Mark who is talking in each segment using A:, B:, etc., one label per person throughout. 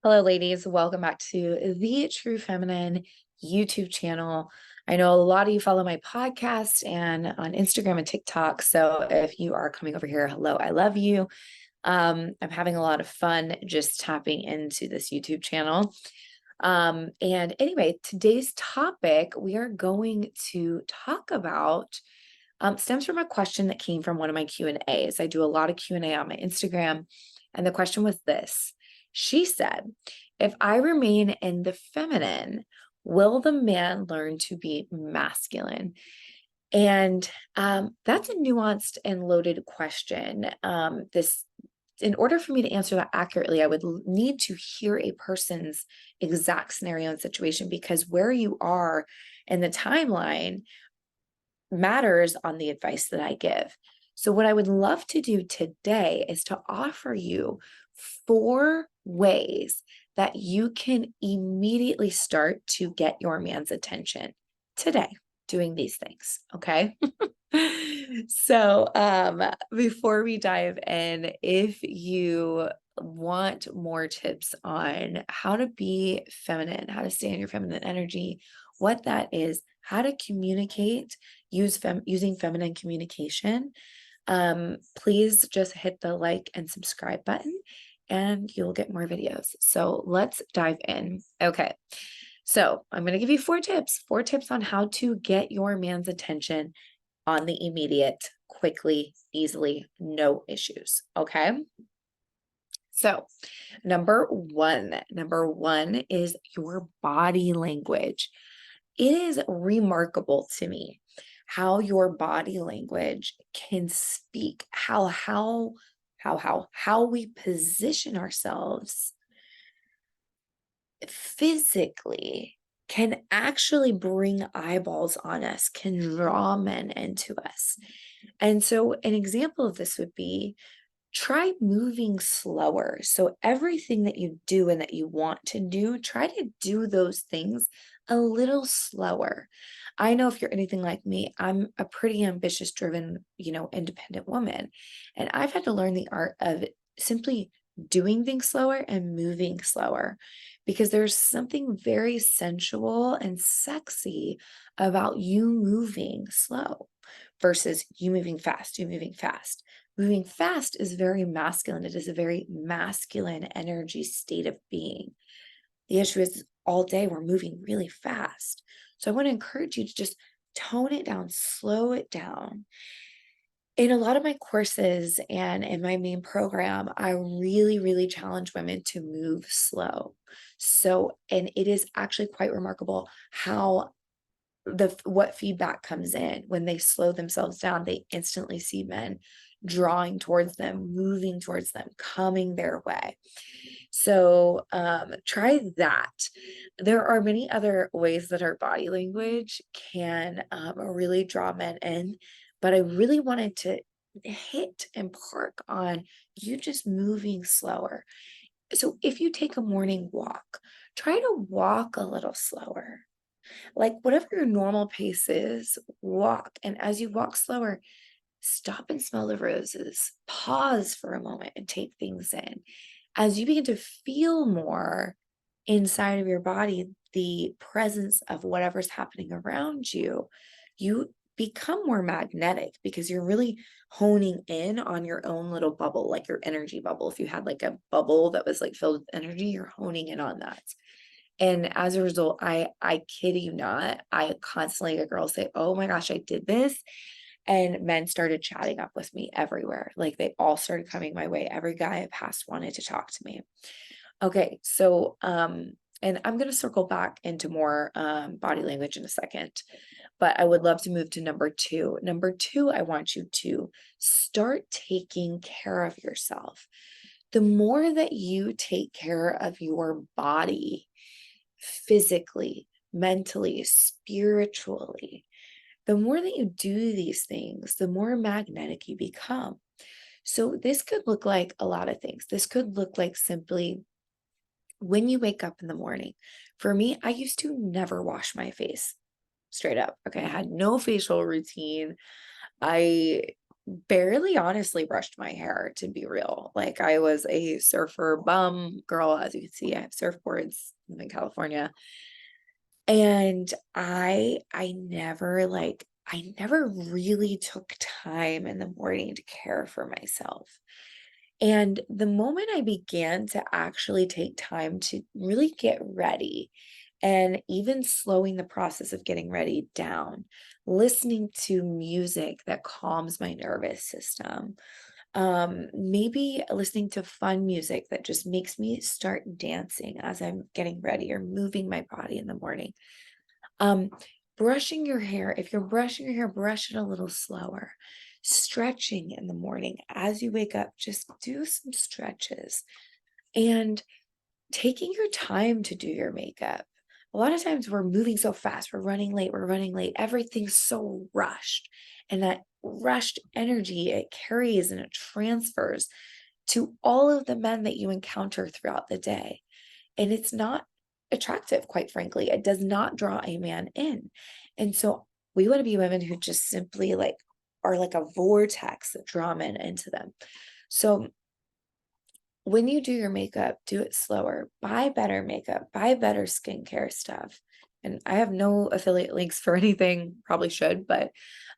A: Hello, ladies. Welcome back to the True Feminine YouTube channel. I know a lot of you follow my podcast and on Instagram and TikTok. So if you are coming over here, hello, I love you. I'm having a lot of fun just tapping into this YouTube channel. And anyway, today's topic we are going to talk about stems from a question that came from one of my Q&As. I do a lot of Q&A on my Instagram, and the question was this. She said, if I remain in the feminine, will the man learn to be masculine? And that's a nuanced and loaded question. In order for me to answer that accurately, I would need to hear a person's exact scenario and situation, because where you are in the timeline matters on the advice that I give. So, what I would love to do today is to offer you 4 ways that you can immediately start to get your man's attention today, doing these things. Okay. So, before we dive in, if you want more tips on how to be feminine, how to stay in your feminine energy, what that is, how to communicate, using feminine communication, please just hit the like and subscribe button and you'll get more videos. So let's dive in. Okay. So I'm going to give you 4 tips on how to get your man's attention on the immediate, quickly, easily, no issues. Okay. So number one is your body language. It is remarkable to me how your body language can speak how we position ourselves physically can actually bring eyeballs on us, can draw men into us. And so an example of this would be try moving slower. So everything that you do and that you want to do, try to do those things a little slower. I know if you're anything like me, I'm a pretty ambitious, driven, independent woman. And I've had to learn the art of simply doing things slower and moving slower, because there's something very sensual and sexy about you moving slow versus you moving fast, you moving fast. Moving fast is very masculine. It is a very masculine energy state of being. The issue is all day we're moving really fast. So I want to encourage you to just tone it down, slow it down. In a lot of my courses and in my main program, I really, really challenge women to move slow. So, and it is actually quite remarkable how what feedback comes in when they slow themselves down. They instantly see men drawing towards them, moving towards them, coming their way. So try that. There are many other ways that our body language can really draw men in, but I really wanted to hit and park on you just moving slower. So if you take a morning walk, try to walk a little slower. Like whatever your normal pace is, walk. And as you walk slower, stop and smell the roses. Pause for a moment and take things in. As you begin to feel more inside of your body, the presence of whatever's happening around you, you become more magnetic because you're really honing in on your own little bubble, like your energy bubble. If you had like a bubble that was like filled with energy, you're honing in on that. And as a result, I kid you not, I constantly get girls say, oh my gosh, I did this. And men started chatting up with me everywhere. Like they all started coming my way. Every guy I passed wanted to talk to me. Okay, so and I'm gonna circle back into more body language in a second, but I would love to move to number 2. Number 2, I want you to start taking care of yourself. The more that you take care of your body, physically, mentally, spiritually, the more that you do these things, the more magnetic you become. So, this could look like a lot of things. This could look like simply when you wake up in the morning. For me, I used to never wash my face straight up. Okay. I had no facial routine. I barely honestly brushed my hair, to be real. Like I was a surfer bum girl, as you can see, I have surfboards in California. And I never really took time in the morning to care for myself. And the moment I began to actually take time to really get ready, and even slowing the process of getting ready down, listening to music that calms my nervous system, maybe listening to fun music that just makes me start dancing as I'm getting ready or moving my body in the morning. Um, Brushing your hair, if you're brushing your hair, brush it a little slower. Stretching in the morning as you wake up, just do some stretches and taking your time to do your makeup. A lot of times we're moving so fast, we're running late, everything's so rushed. And that rushed energy, it carries and it transfers to all of the men that you encounter throughout the day. And it's not attractive, quite frankly. It does not draw a man in. And so we want to be women who just simply like are like a vortex that draw men into them. So when you do your makeup, do it slower, buy better makeup, buy better skincare stuff. And I have no affiliate links for anything, probably should, but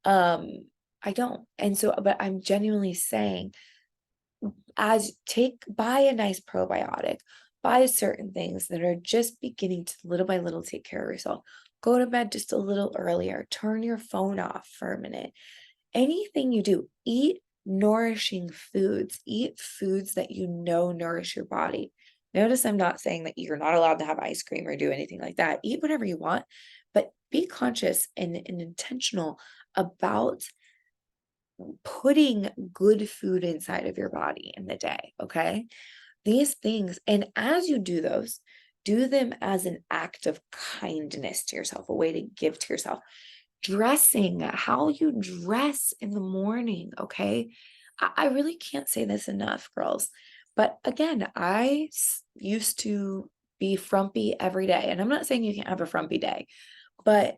A: um I don't. And so, but I'm genuinely saying, as take buy a nice probiotic, buy certain things that are just beginning to little by little take care of yourself. Go to bed just a little earlier, turn your phone off for a minute. Anything you do, eat nourishing foods, eat foods that you know nourish your body. Notice I'm not saying that you're not allowed to have ice cream or do anything like that. Eat whatever you want, but be conscious and intentional about putting good food inside of your body in the day, okay? These things, and as you do those, do them as an act of kindness to yourself, a way to give to yourself. Dressing, how you dress in the morning, okay? I really can't say this enough, girls. But again, used to be frumpy every day. And I'm not saying you can't have a frumpy day, but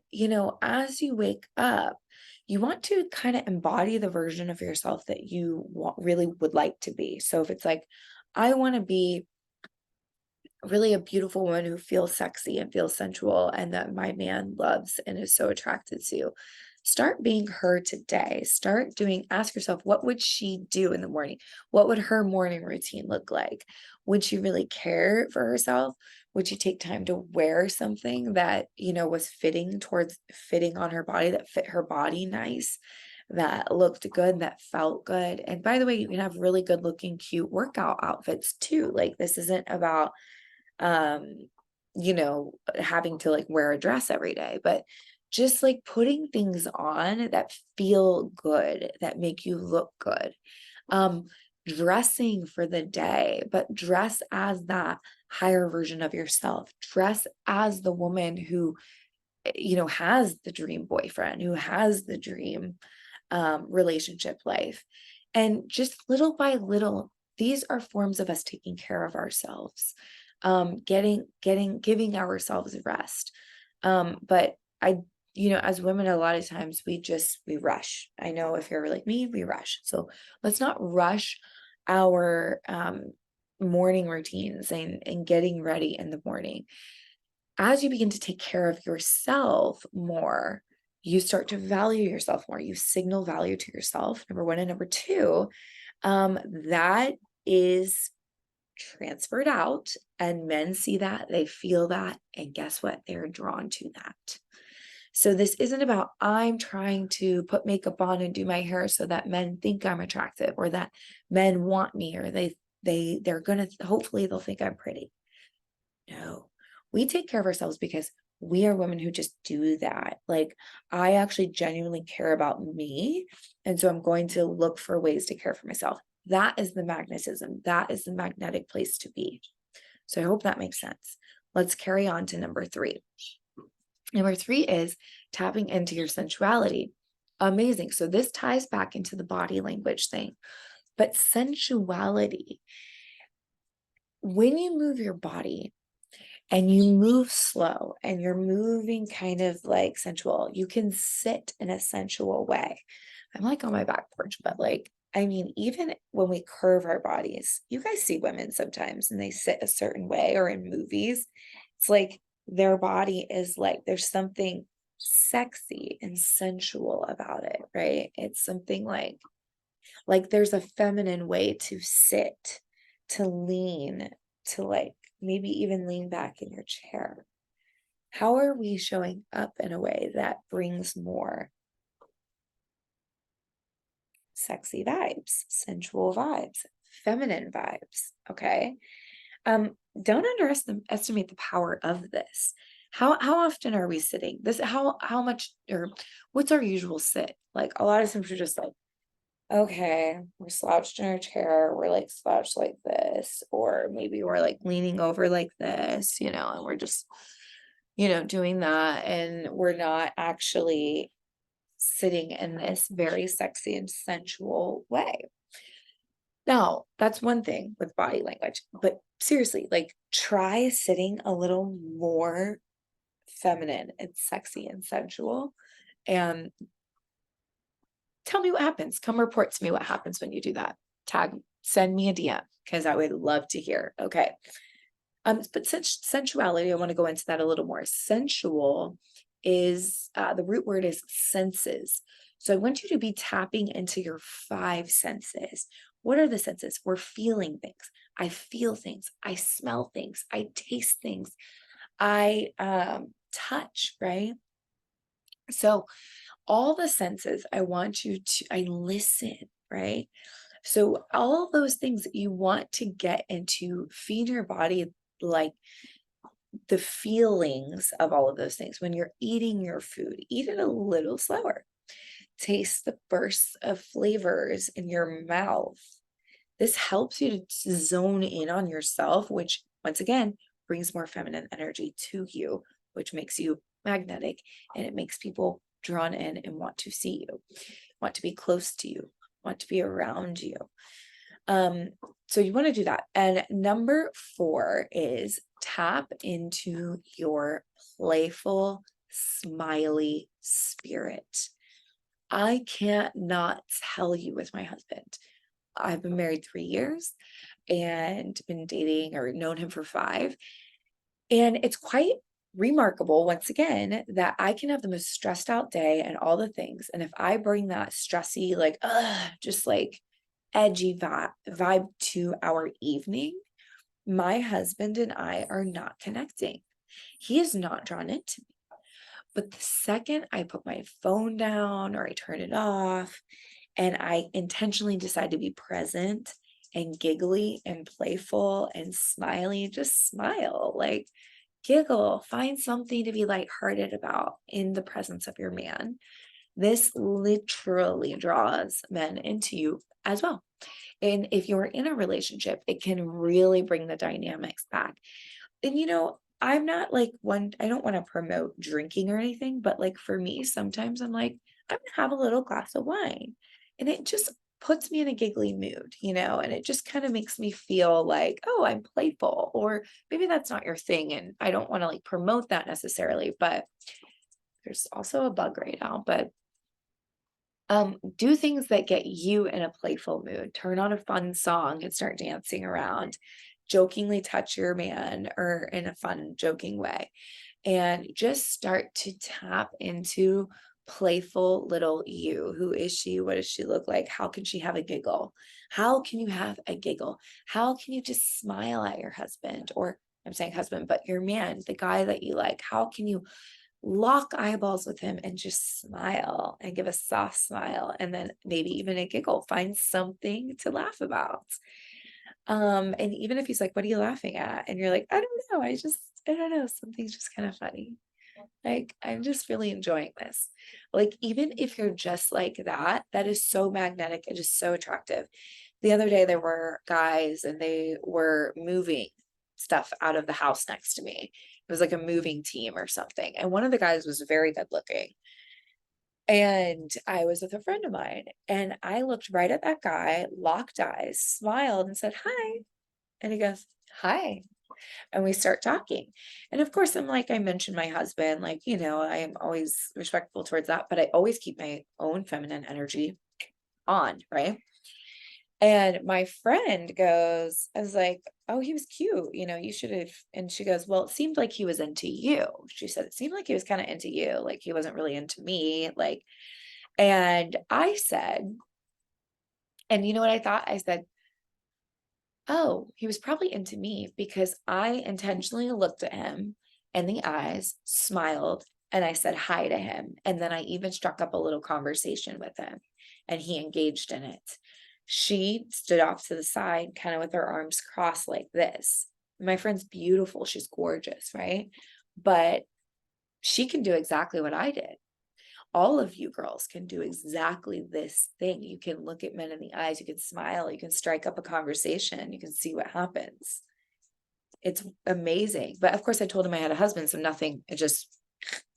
A: as you wake up, you want to kind of embody the version of yourself that you really would like to be. So if it's like, I want to be really a beautiful woman who feels sexy and feels sensual and that my man loves and is so attracted to. Start being her today. Ask yourself, what would she do in the morning? What would her morning routine look like? Would she really care for herself? Would she take time to wear something that, was fitting on her body, that fit her body nice, that looked good, that felt good? And by the way, you can have really good looking, cute workout outfits too. Like this isn't about um having to like wear a dress every day, but just like putting things on that feel good, that make you look good. um Dressing for the day, but dress as that higher version of yourself. Dress as the woman who has the dream boyfriend, who has the dream relationship life. And just little by little, these are forms of us taking care of ourselves, giving ourselves rest. But as women, a lot of times we rush. I know if you're like me, we rush. So let's not rush our morning routines and getting ready in the morning. As you begin to take care of yourself more, you start to value yourself more. You signal value to yourself, number one. And number two, that is transferred out, and men see that, they feel that, and guess what? They're drawn to that. So this isn't about I'm trying to put makeup on and do my hair so that men think I'm attractive or that men want me or they're gonna hopefully they'll think I'm pretty. No, we take care of ourselves because we are women who just do that. Like, I actually genuinely care about me. And so I'm going to look for ways to care for myself. That is the magnetism. That is the magnetic place to be. So I hope that makes sense. Let's carry on to number three. Number three is tapping into your sensuality. Amazing. So this ties back into the body language thing. But sensuality, when you move your body, and you move slow and you're moving kind of like sensual, you can sit in a sensual way. I'm like on my back porch, but like, I mean, even when we curve our bodies, you guys see women sometimes and they sit a certain way or in movies, it's like their body is like, there's something sexy and sensual about it, right? It's something like there's a feminine way to sit, to lean, to like maybe even lean back in your chair. How are we showing up in a way that brings more sexy vibes, sensual vibes, feminine vibes? Okay. Don't underestimate the power of this. How often are we sitting? This how much or what's our usual sit? Like a lot of times we're just like, okay, we're slouched in our chair, we're like slouched like this, or maybe we're like leaning over like this, and we're just, doing that. And we're not actually sitting in this very sexy and sensual way. Now, that's one thing with body language, but seriously, like try sitting a little more feminine and sexy and sensual. And tell me what happens. Come report to me what happens when you do that. Send me a DM because I would love to hear. Okay. But since sensuality, I want to go into that a little more. Sensual is the root word is senses. So I want you to be tapping into your five senses. What are the senses? We're feeling things. I feel things. I smell things. I taste things. I touch, right? So all the senses, I want you to, I listen, right? So all those things that you want to get into, feed your body like the feelings of all of those things. When you're eating your food, eat it a little slower. Taste the bursts of flavors in your mouth. This helps you to zone in on yourself, which once again brings more feminine energy to you, which makes you magnetic and it makes people drawn in and want to see you, want to be close to you, want to be around you. So you want to do that. And number 4 is tap into your playful, smiley spirit. I can't not tell you with my husband. I've been married 3 years and been dating or known him for 5. And it's quite remarkable, once again, that I can have the most stressed out day and all the things. And if I bring that stressy, like, just like edgy vibe to our evening, my husband and I are not connecting. He is not drawn into me. But the second I put my phone down or I turn it off and I intentionally decide to be present and giggly and playful and smiley, just smile, like giggle, find something to be lighthearted about in the presence of your man. This literally draws men into you as well. And if you're in a relationship, it can really bring the dynamics back. And I'm not like one, I don't want to promote drinking or anything, but like for me, sometimes I'm like, I'm gonna have a little glass of wine. And it just puts me in a giggly mood, and it just kind of makes me feel like, oh, I'm playful. Or maybe that's not your thing. And I don't want to like promote that necessarily, but there's also a bug right now. But do things that get you in a playful mood. Turn on a fun song and start dancing around. Jokingly touch your man or in a fun, joking way. And just start to tap into playful little you. Who is she? What does she look like? How can she have a giggle? How can you have a giggle? How can you just smile at your husband? Or I'm saying husband, but your man, the guy that you like. How can you lock eyeballs with him and just smile and give a soft smile and then maybe even a giggle? Find something to laugh about. And even if he's like, what are you laughing at? And you're like, I don't know. I don't know. Something's just kind of funny. Like, I'm just really enjoying this. Like, even if you're just like that, that is so magnetic and just so attractive. The other day, there were guys and they were moving stuff out of the house next to me. It was like a moving team or something. And one of the guys was very good looking. And I was with a friend of mine, and I looked right at that guy, locked eyes, smiled, and said, hi. And he goes, hi. And we start talking. And of course, I'm like, I mentioned my husband, like, I am always respectful towards that, but I always keep my own feminine energy on, right? And my friend goes, I was like, oh, he was cute, you should have. And she goes, well, it seemed like he was into you. She said, it seemed like he was kind of into you. Like he wasn't really into me. Like, and I said, and you know what I thought? I said, oh, he was probably into me because I intentionally looked at him in the eyes, smiled, and I said hi to him. And then I even struck up a little conversation with him and he engaged in it. She stood off to the side, kind of with her arms crossed like this. My friend's beautiful. She's gorgeous, right? But she can do exactly what I did. All of you girls can do exactly this thing. You can look at men in the eyes, you can smile, you can strike up a conversation, you can see what happens. It's amazing. But of course, I told him I had a husband, so nothing, it just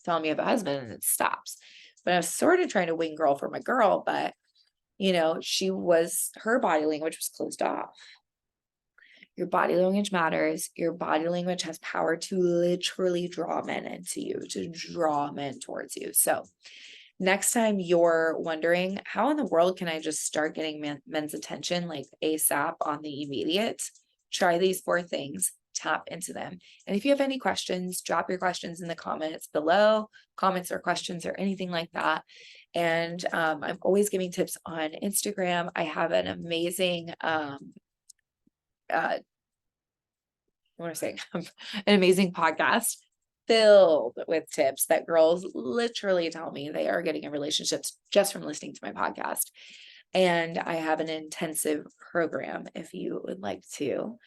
A: tell me I have a husband and it stops. But I was sort of trying to wing girl for my girl, but her body language was closed off. Your body language matters. Your body language has power to literally draw men into you, to draw men towards you. So next time you're wondering, how in the world can I just start getting men's attention like ASAP on the immediate? Try these 4 things, tap into them. And if you have any questions, drop your questions in the comments below, comments or questions or anything like that. And I'm always giving tips on Instagram. I have an amazing, I want to say, an amazing podcast filled with tips that girls literally tell me they are getting in relationships just from listening to my podcast. And I have an intensive program if you would like to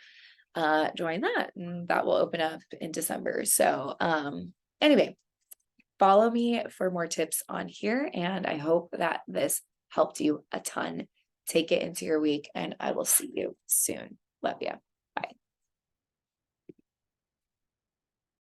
A: join that, and that will open up in December. So anyway, follow me for more tips on here, and I hope that this helped you a ton. Take it into your week, and I will see you soon. Love you.